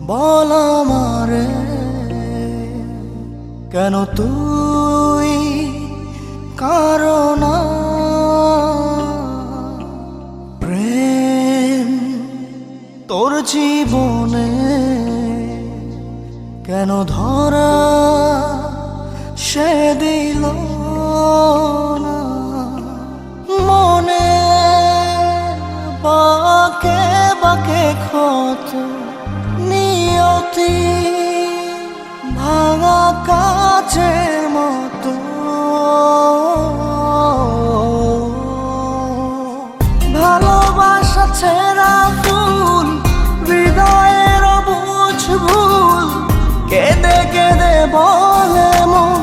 বল আমারে কেন তুই কারণ প্রেম তোর জীবনে কেন ধরা সে দিল না মনে বাকে বাকে ক্ষত নিয়তি ভাঙা কাচের মতো ভালোবাসা ছেঁড়া ফুল হৃদয়ের বুঝ ভুল কেঁদে কেঁদে বলে মন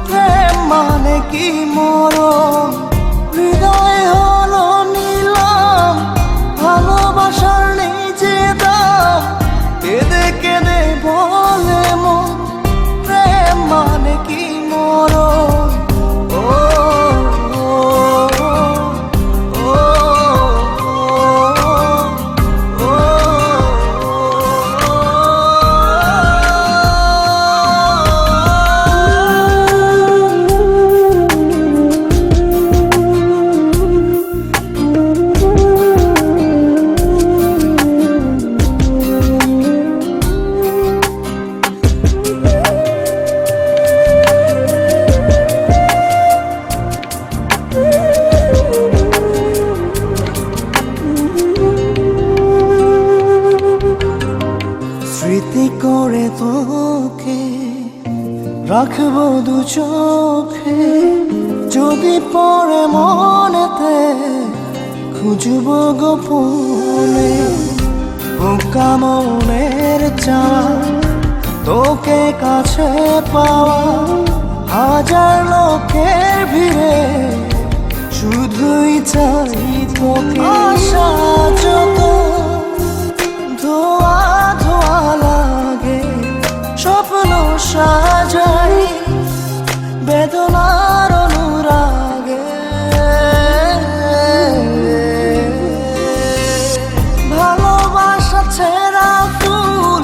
প্রেম মানে কি মরণ হৃদয় হলো নিলাম ভালোবাসার নিজে দাম কেঁদে কেঁদে বলে মন প্রেম মানে কি মরণ স্মৃতি করে তোকে রাখবো দু চোখে যদি পড়ে মনেতে খুঁজবো গোপনে বোকা মনের চাওয়া তোকে কাছে পাওয়া হাজার লোকের ভিড়ে শুধুই চাই তোকে আশা যত ধোয়া ধোয়া লাগে স্বপ্ন সাজাই বেদনার অনুরাগে ভালোবাসা ছেঁড়া ফুল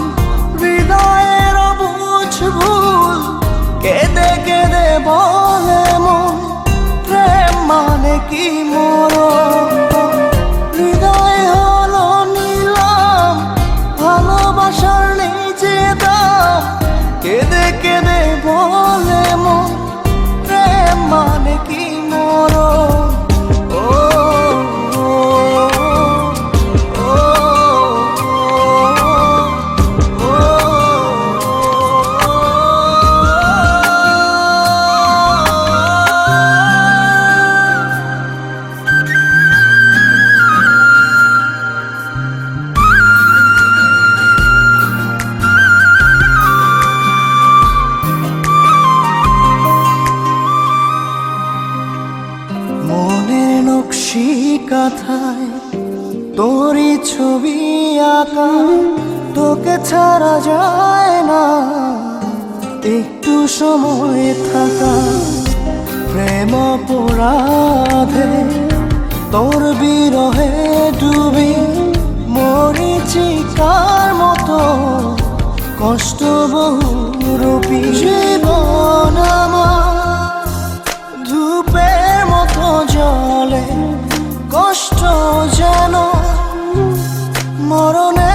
হৃদয়ের বুঝ ভুল কেঁদে কেঁদে বলে মন প্রেম মানে কি মরণ হৃদয় হলো নিলাম ভালোবাসার নিজে দাম কেঁদে কেঁদে বলে মন প্রেম মানে কি মরণ নকশি কাঁথায় তোরই ছবি আঁকা তোকে ছাড়া যায় না একটু সময় থাকা প্রেম অপরাধে তোর বিরহে ডুবি মরিচিকার মতো কষ্ট বহুরূপী জীবন আমার ধূপের মতো জলে কষ্ট যেন মরণে